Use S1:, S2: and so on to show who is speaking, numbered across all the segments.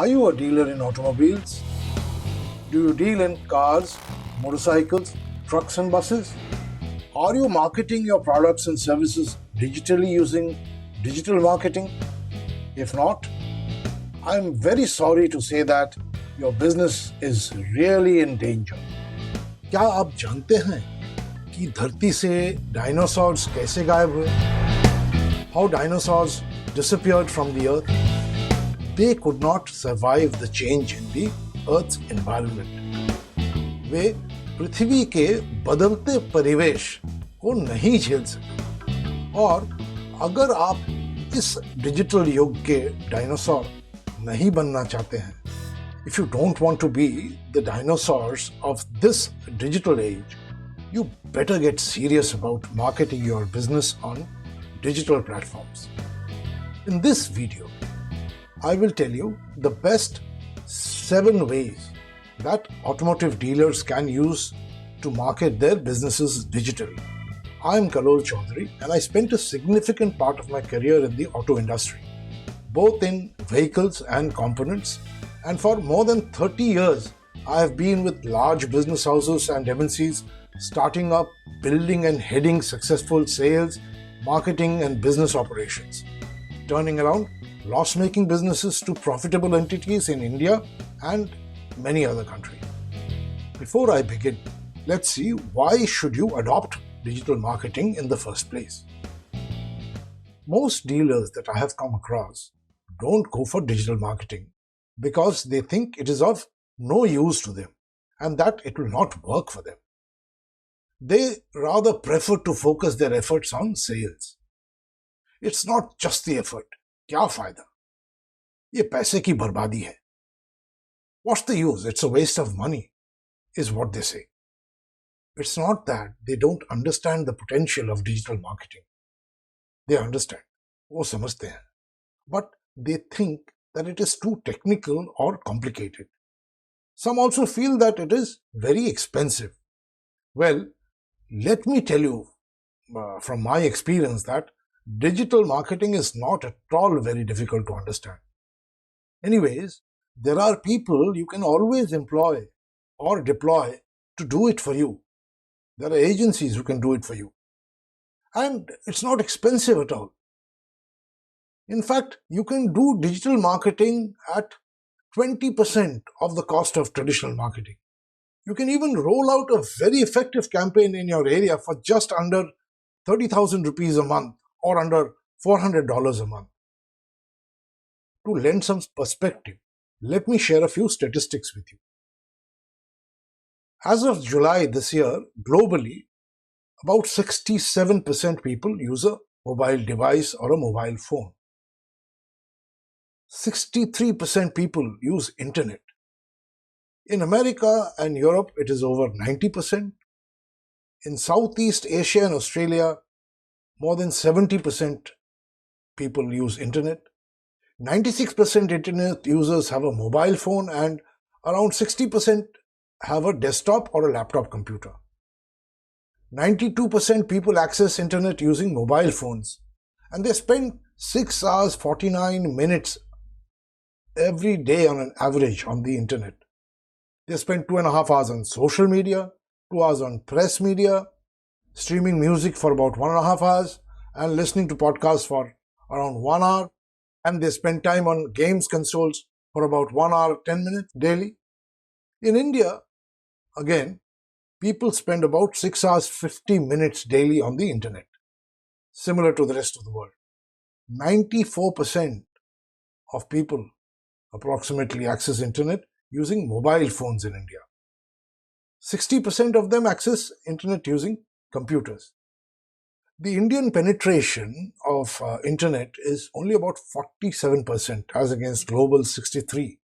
S1: Are you a dealer in automobiles? Do you deal in cars, motorcycles, trucks and buses? Are you marketing your products and services digitally using digital marketing? If not, I'm very sorry to say that your business is really in danger. क्या आप जानते हैं कि धरती से dinosaurs कैसे गायब हुए? How dinosaurs disappeared from the earth? They could not survive the change in the Earth's environment. वे पृथ्वी के बदलते परिवेश को नहीं झेल सके। और अगर आप इस डिजिटल युग के डायनासोर नहीं बनना चाहते हैं, if you don't want to be the dinosaurs of this digital age, you better get serious about marketing your business on digital platforms. In this video, I will tell you the best 7 ways that automotive dealers can use to market their businesses digitally. I am Kallol Chaudhary and I spent a significant part of my career in the auto industry, both in vehicles and components, and for more than 30 years I have been with large business houses and MNCs, starting up, building and heading successful sales, marketing and business operations, turning around loss-making businesses to profitable entities in India and many other countries. Before I begin, let's see why should you adopt digital marketing in the first place. Most dealers that I have come across don't go for digital marketing because they think it is of no use to them and that it will not work for them. They rather prefer to focus their efforts on sales. It's not just the effort. क्या फायदा? ये पैसे की बर्बादी है. What's the use? It's a waste of money, is what they say. It's not that they don't understand the potential of digital marketing. They understand. वो समझते हैं. But they think that it is too technical or complicated. Some also feel that it is very expensive. Well, let me tell you from my experience that digital marketing is not at all very difficult to understand. Anyways, there are people you can always employ or deploy to do it for you. There are agencies who can do it for you. And it's not expensive at all. In fact, you can do digital marketing at 20% of the cost of traditional marketing. You can even roll out a very effective campaign in your area for just under 30,000 rupees a month or under $400 a month. To lend some perspective, let me share a few statistics with you. As of July this year, globally, about 67% people use a mobile device or a mobile phone. 63% people use internet. In America and Europe, it is over 90%. In Southeast Asia and Australia, more than 70% people use internet. 96% internet users have a mobile phone and around 60% have a desktop or a laptop computer. 92% people access internet using mobile phones and they spend 6 hours 49 minutes every day on an average on the internet. They spend 2.5 hours on social media, 2 hours on press media, streaming music for about 1.5 hours, and listening to podcasts for around 1 hour, and they spend time on games consoles for about 1 hour 10 minutes daily. In India, again, people spend about 6 hours 50 minutes daily on the internet, similar to the rest of the world. 94% of people approximately access internet using mobile phones in India. 60% of them access internet using computers. The Indian penetration of internet is only about 47% as against global 63%.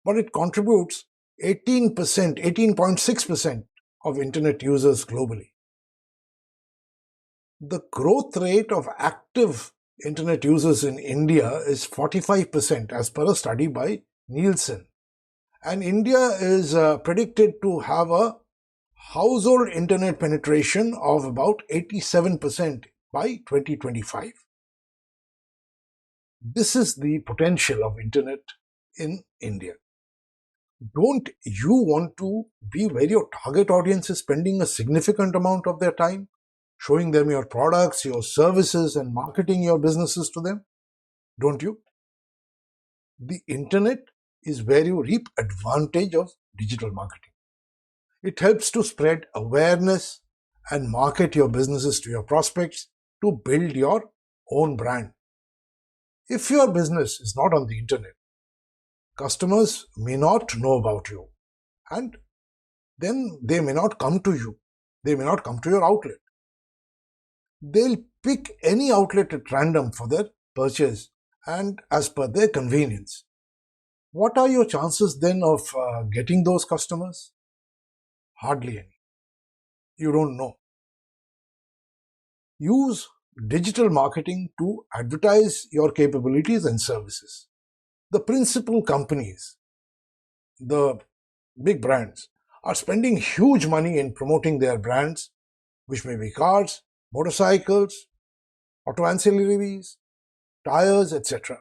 S1: But it contributes 18.6% of internet users globally. The growth rate of active internet users in India is 45% as per a study by Nielsen. And India is predicted to have a household internet penetration of about 87% by 2025. This is the potential of internet in India. Don't you want to be where your target audience is spending a significant amount of their time, showing them your products, your services, and marketing your businesses to them? Don't you? The internet is where you reap advantage of digital marketing. It helps to spread awareness and market your businesses to your prospects to build your own brand. If your business is not on the internet, customers may not know about you, and then they may not come to you. They may not come to your outlet. They'll pick any outlet at random for their purchase and as per their convenience. What are your chances then of getting those customers? Hardly any. You don't know. Use digital marketing to advertise your capabilities and services. The principal companies, the big brands, are spending huge money in promoting their brands, which may be cars, motorcycles, auto ancillaries, tires, etc.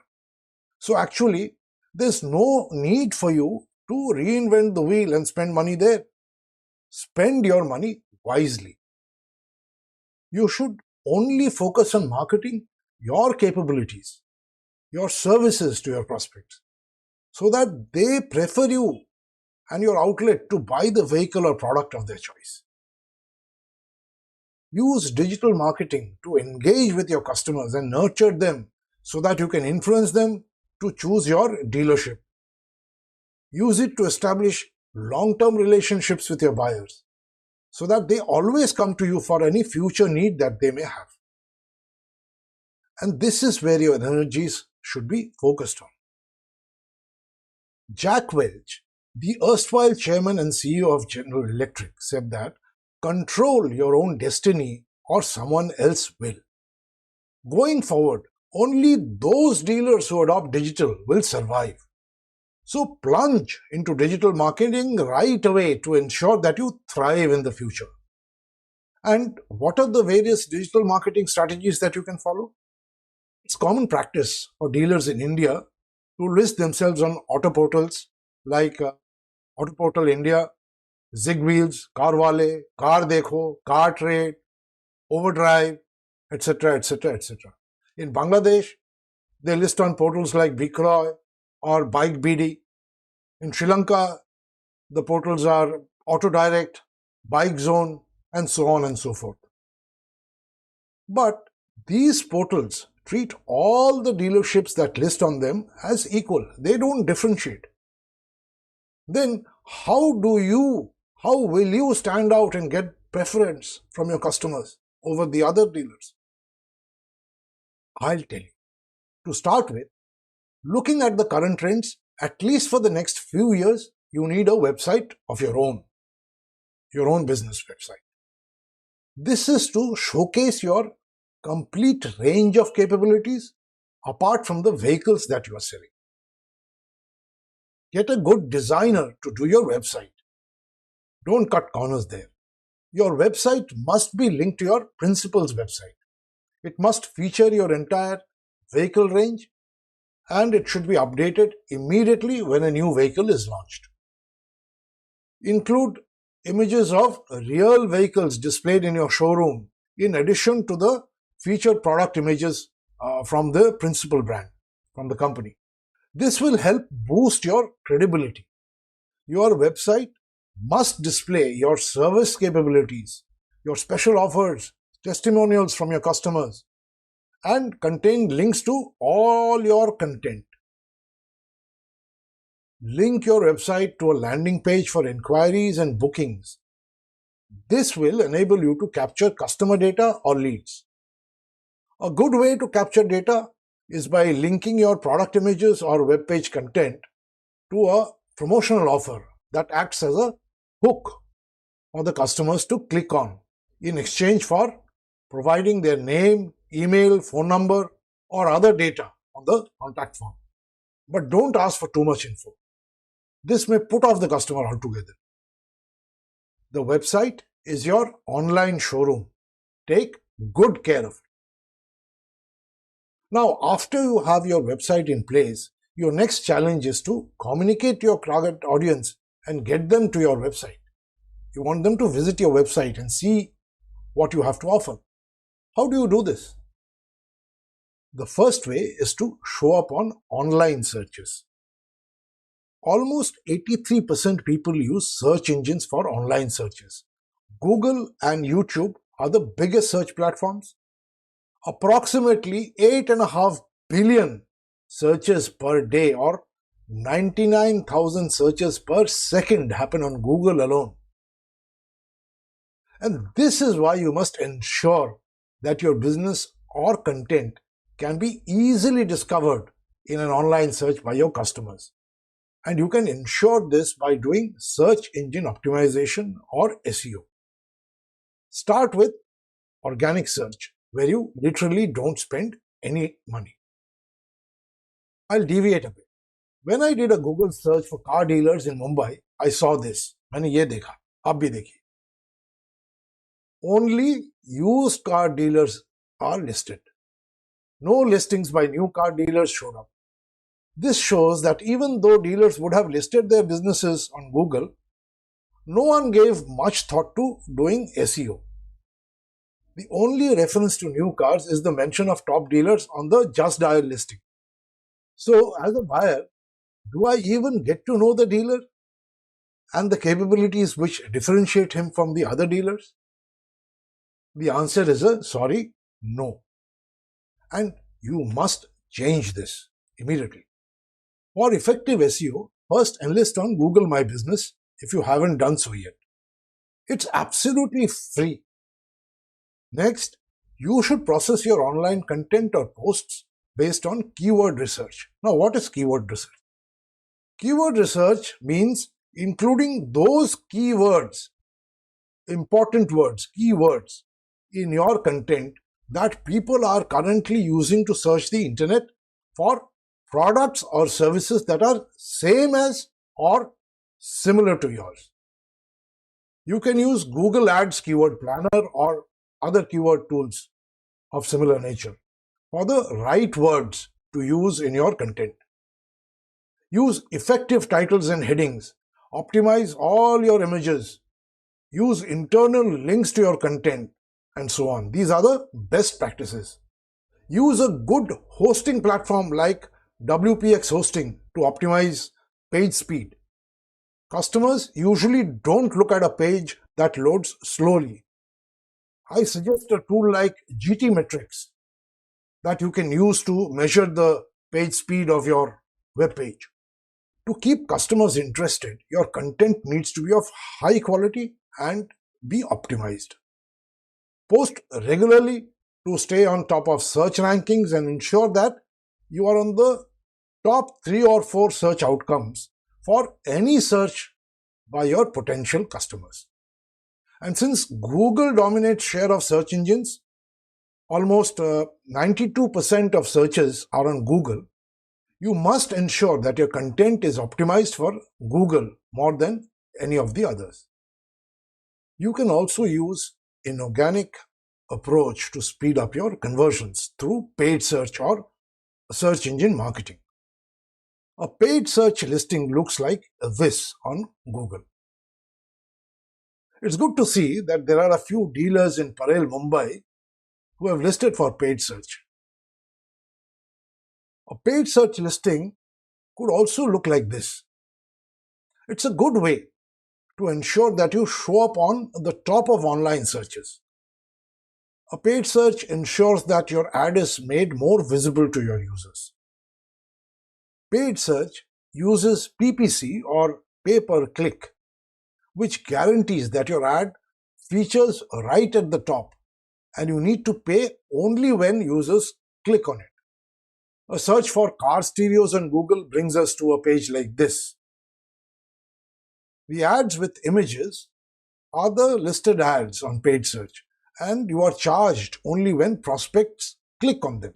S1: So actually, there's no need for you to reinvent the wheel and spend money there. Spend your money wisely. You should only focus on marketing your capabilities, your services to your prospects, so that they prefer you and your outlet to buy the vehicle or product of their choice. Use digital marketing to engage with your customers and nurture them so that you can influence them to choose your dealership. Use it to establish long-term relationships with your buyers so that they always come to you for any future need that they may have. And this is where your energies should be focused on. Jack Welch, the erstwhile chairman and CEO of General Electric, said that control your own destiny or someone else will. Going forward, only those dealers who adopt digital will survive. So plunge into digital marketing right away to ensure that you thrive in the future. And what are the various digital marketing strategies that you can follow? It's common practice for dealers in India to list themselves on auto portals like Auto Portal India, Zigwheels, Carwale, Car Dekho, Car Trade, Overdrive, etc., etc., etc. In Bangladesh, they list on portals like Bikroy or Bike BD. In Sri Lanka, the portals are Auto Direct, Bike Zone, and so on and so forth. But these portals treat all the dealerships that list on them as equal. They don't differentiate. Then how will you stand out and get preference from your customers over the other dealers? I'll tell you. To start with, looking at the current trends, at least for the next few years, you need a website of your own business website. This is to showcase your complete range of capabilities apart from the vehicles that you are selling. Get a good designer to do your website. Don't cut corners there. Your website must be linked to your principal's website. It must feature your entire vehicle range, and it should be updated immediately when a new vehicle is launched. Include images of real vehicles displayed in your showroom in addition to the featured product images from the principal brand, from the company. This will help boost your credibility. Your website must display your service capabilities, your special offers, testimonials from your customers, and contain links to all your content. Link your website to a landing page for inquiries and bookings. This will enable you to capture customer data or leads. A good way to capture data is by linking your product images or web page content to a promotional offer that acts as a hook for the customers to click on in exchange for providing their name, email, phone number, or other data on the contact form. But don't ask for too much info. This may put off the customer altogether. The website is your online showroom. Take good care of it. Now, after you have your website in place, Your next challenge is to communicate to your target audience and get them to your website. You want them to visit your website and see what you have to offer. How do you do this? The first way is to show up on online searches. Almost 83% people use search engines for online searches. Google and YouTube are the biggest search platforms. Approximately 8.5 billion searches per day or 99,000 searches per second happen on Google alone. And this is why you must ensure that your business or content can be easily discovered in an online search by your customers. And you can ensure this by doing search engine optimization or SEO. Start with organic search, where you literally don't spend any money. I'll deviate a bit. When I did a Google search for car dealers in Mumbai, I saw this. मैंने ये देखा, आप भी देखिए. Only used car dealers are listed. No listings by new car dealers showed up. This shows that even though dealers would have listed their businesses on Google, no one gave much thought to doing SEO. The only reference to new cars is the mention of top dealers on the Just Dial listing. So, as a buyer, do I even get to know the dealer and the capabilities which differentiate him from the other dealers? The answer is a sorry, no. And you must change this immediately. For effective SEO, first enlist on Google My Business if you haven't done so yet. It's absolutely free. Next, you should process your online content or posts based on keyword research. Now, what is keyword research? Keyword research means including those keywords, important words, keywords in your content that people are currently using to search the internet for products or services that are same as or similar to yours. You can use Google Ads Keyword Planner or other keyword tools of similar nature for the right words to use in your content. Use effective titles and headings. Optimize all your images. Use internal links to your content and so on. These are the best practices. Use a good hosting platform like WPX hosting to optimize page speed. Customers usually don't look at a page that loads slowly. I suggest a tool like GT Metrics that you can use to measure the page speed of your web page. To keep customers interested, your content needs to be of high quality and be optimized. Post regularly to stay on top of search rankings and ensure that you are on the top 3 or 4 search outcomes for any search by your potential customers. And since Google dominates share of search engines, almost 92% of searches are on Google, you must ensure that your content is optimized for Google more than any of the others. You can also use inorganic approach to speed up your conversions through paid search or search engine marketing. A paid search listing looks like this on Google. It's good to see that there are a few dealers in Parel, Mumbai who have listed for paid search. A paid search listing could also look like this. It's a good way to ensure that you show up on the top of online searches. A paid search ensures that your ad is made more visible to your users. Paid search uses PPC or pay per click, which guarantees that your ad features right at the top and you need to pay only when users click on it. A search for car stereos on Google brings us to a page like this. The ads with images are the listed ads on paid search, and you are charged only when prospects click on them.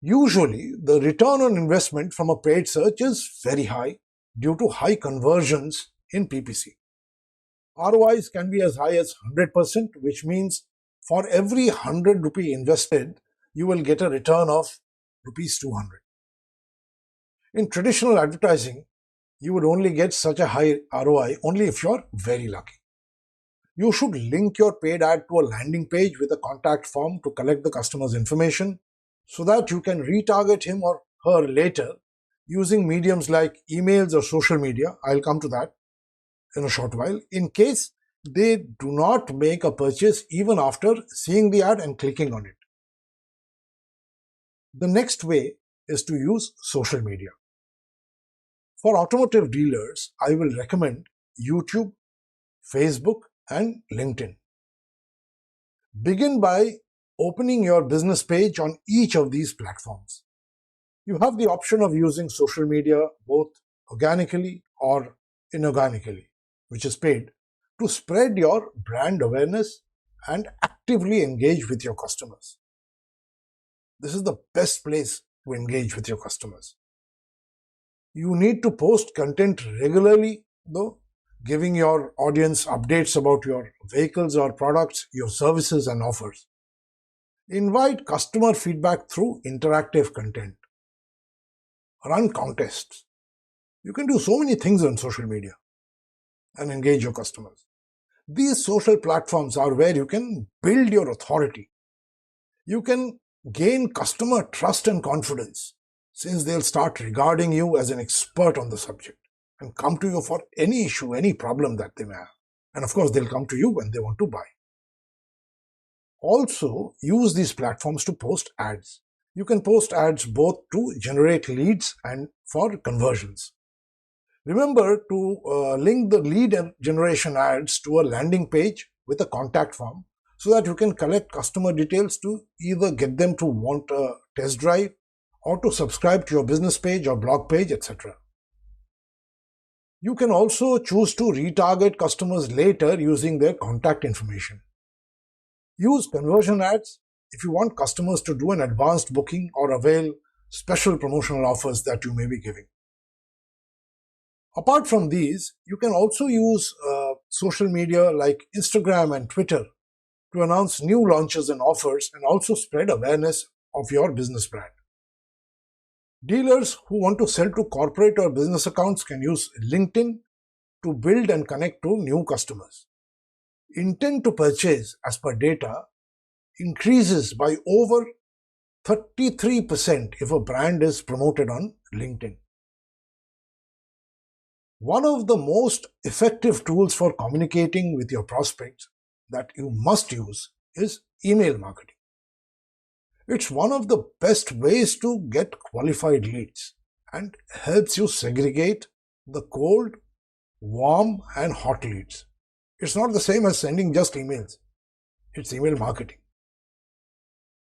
S1: Usually, the return on investment from a paid search is very high due to high conversions in PPC. ROIs can be as high as 100%, which means for every 100 rupee invested, you will get a return of rupees 200. In traditional advertising, you would only get such a high ROI only if you're very lucky. You should link your paid ad to a landing page with a contact form to collect the customer's information so that you can retarget him or her later using mediums like emails or social media. I'll come to that in a short while, in case they do not make a purchase even after seeing the ad and clicking on it. The next way is to use social media. For automotive dealers, I will recommend YouTube, Facebook, and LinkedIn. Begin by opening your business page on each of these platforms. You have the option of using social media both organically or inorganically, which is paid, to spread your brand awareness and actively engage with your customers. This is the best place to engage with your customers. You need to post content regularly, though, giving your audience updates about your vehicles or products, your services and offers. Invite customer feedback through interactive content. Run contests. You can do so many things on social media and engage your customers. These social platforms are where you can build your authority. You can gain customer trust and confidence, since they'll start regarding you as an expert on the subject and come to you for any issue, any problem that they may have. And of course, they'll come to you when they want to buy. Also, use these platforms to post ads. You can post ads both to generate leads and for conversions. Remember to link the lead generation ads to a landing page with a contact form so that you can collect customer details to either get them to want a test drive or to subscribe to your business page or blog page, etc. You can also choose to retarget customers later using their contact information. Use conversion ads if you want customers to do an advanced booking or avail special promotional offers that you may be giving. Apart from these, you can also use social media like Instagram and Twitter to announce new launches and offers and also spread awareness of your business brand. Dealers who want to sell to corporate or business accounts can use LinkedIn to build and connect to new customers. Intent to purchase, as per data, increases by over 33% if a brand is promoted on LinkedIn. One of the most effective tools for communicating with your prospects that you must use is email marketing. It's one of the best ways to get qualified leads and helps you segregate the cold, warm, and hot leads. It's not the same as sending just emails. It's email marketing.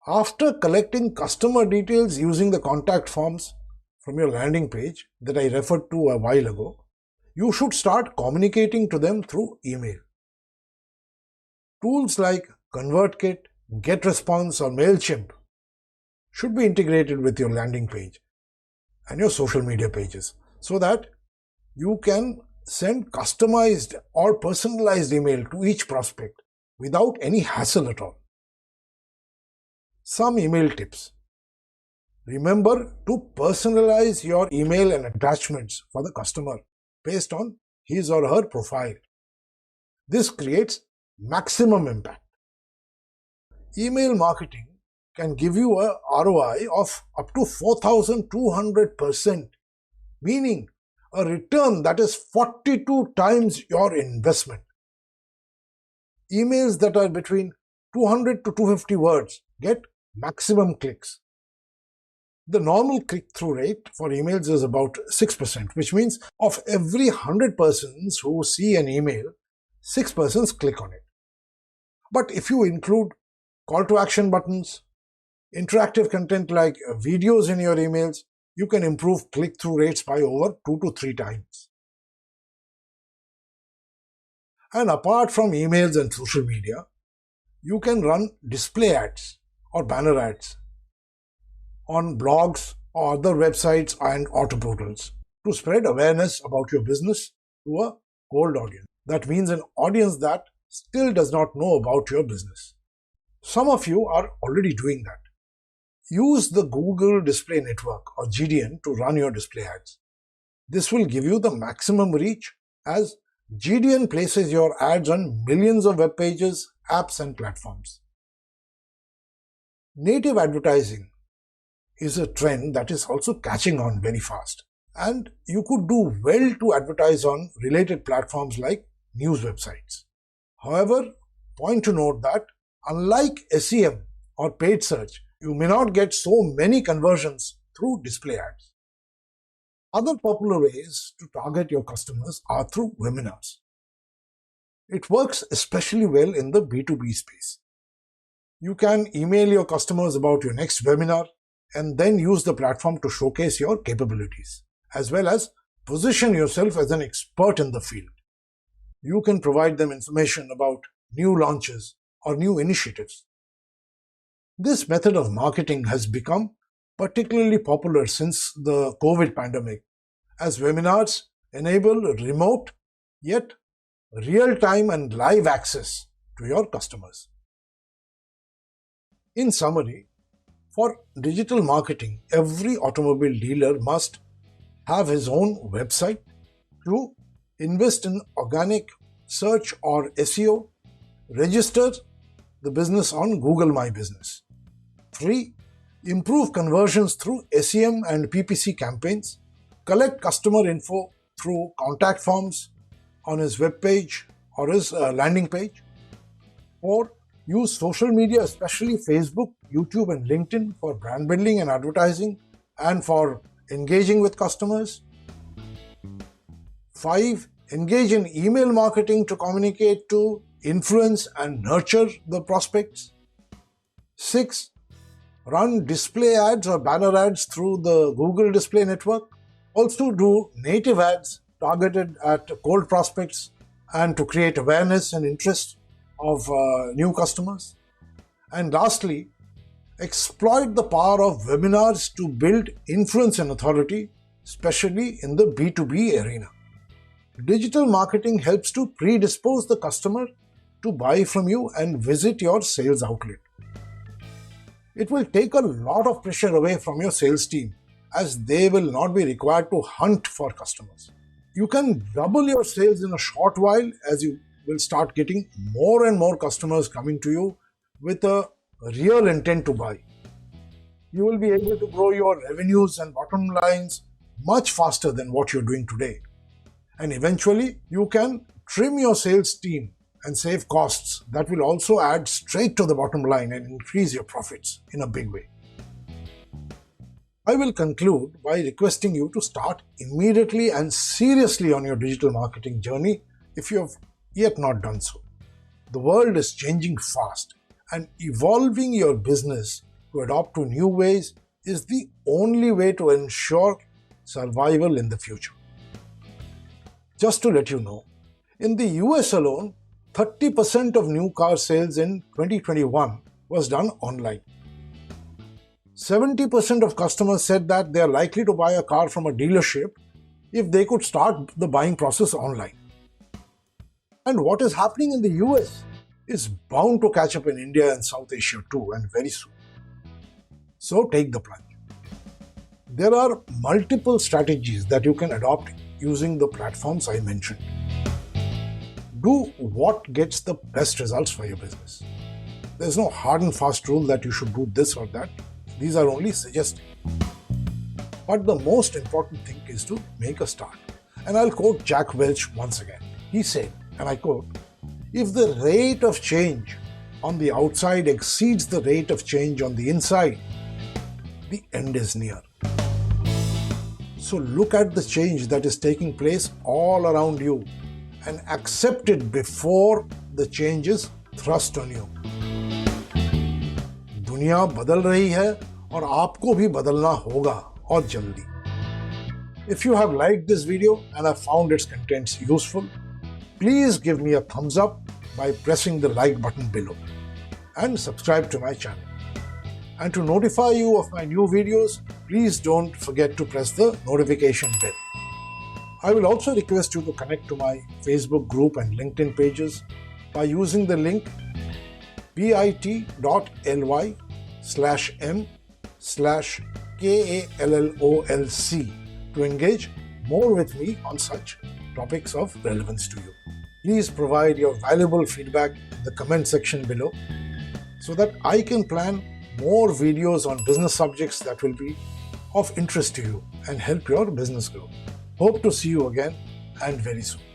S1: After collecting customer details using the contact forms from your landing page that I referred to a while ago, you should start communicating to them through email. Tools like ConvertKit, GetResponse, or MailChimp should be integrated with your landing page and your social media pages so that you can send customized or personalized email to each prospect without any hassle at all. Some email tips. Remember to personalize your email and attachments for the customer based on his or her profile. This creates maximum impact. Email marketing can give you a ROI of up to 4,200%, meaning a return that is 42 times your investment. Emails that are between 200 to 250 words get maximum clicks. The normal click-through rate for emails is about 6%, which means of every 100 persons who see an email, 6 persons click on it. But if you include call to action buttons, interactive content like videos in your emails, you can improve click-through rates by over 2 to 3 times. And apart from emails and social media, you can run display ads or banner ads on blogs or other websites and auto portals to spread awareness about your business to a cold audience. That means an audience that still does not know about your business. Some of you are already doing that. Use the Google Display Network or GDN to run your display ads. This will give you the maximum reach as GDN places your ads on millions of web pages, apps and platforms. Native advertising is a trend that is also catching on very fast, and you could do well to advertise on related platforms like news websites. However, point to note that unlike SEM or paid search, you may not get so many conversions through display ads. Other popular ways to target your customers are through webinars. It works especially well in the B2B space. You can email your customers about your next webinar and then use the platform to showcase your capabilities, as well as position yourself as an expert in the field. You can provide them information about new launches or new initiatives. This method of marketing has become particularly popular since the COVID pandemic, as webinars enable remote yet real-time and live access to your customers. In summary, for digital marketing, every automobile dealer must have his own website, 2. Invest in organic search or SEO, register the business on Google My Business. 3. Improve conversions through SEM and PPC campaigns, collect customer info through contact forms on his web page or his landing page. 4. Use social media, especially Facebook, YouTube and LinkedIn for brand building and advertising and for engaging with customers. 5. Engage in email marketing to communicate to, influence and nurture the prospects. 6. Run display ads or banner ads through the Google Display Network. Also do native ads targeted at cold prospects and to create awareness and interest of new customers. And lastly, exploit the power of webinars to build influence and authority, especially in the B2B arena. Digital marketing helps to predispose the customer to buy from you and visit your sales outlet. It will take a lot of pressure away from your sales team, as they will not be required to hunt for customers. You can double your sales in a short while, as you will start getting more and more customers coming to you with a real intent to buy. You will be able to grow your revenues and bottom lines much faster than what you're doing today. And eventually, you can trim your sales team and save costs that will also add straight to the bottom line and increase your profits in a big way. I will conclude by requesting you to start immediately and seriously on your digital marketing journey if you have yet not done so. The world is changing fast, and evolving your business to adopt to new ways is the only way to ensure survival in the future. Just to let you know, in the US alone, 30% of new car sales in 2021 was done online. 70% of customers said that they are likely to buy a car from a dealership if they could start the buying process online. And what is happening in the US is bound to catch up in India and South Asia too, and very soon. So take the plunge. There are multiple strategies that you can adopt using the platforms I mentioned. Do what gets the best results for your business. There's no hard and fast rule that you should do this or that. These are only suggested. But the most important thing is to make a start. And I'll quote Jack Welch once again. He said, and I quote, "If the rate of change on the outside exceeds the rate of change on the inside, the end is near." So look at the change that is taking place all around you and accept it before the change is thrust on you. दुनिया बदल रही है और आपको भी बदलना होगा और जल्दी. If you have liked this video and have found its contents useful, please give me a thumbs up by pressing the like button below and subscribe to my channel. And to notify you of my new videos, please don't forget to press the notification bell. I will also request you to connect to my Facebook group and LinkedIn pages by using the link bit.ly/m KALLOLC to engage more with me on such topics of relevance to you. Please provide your valuable feedback in the comment section below so that I can plan more videos on business subjects that will be of interest to you and help your business grow. Hope to see you again and very soon.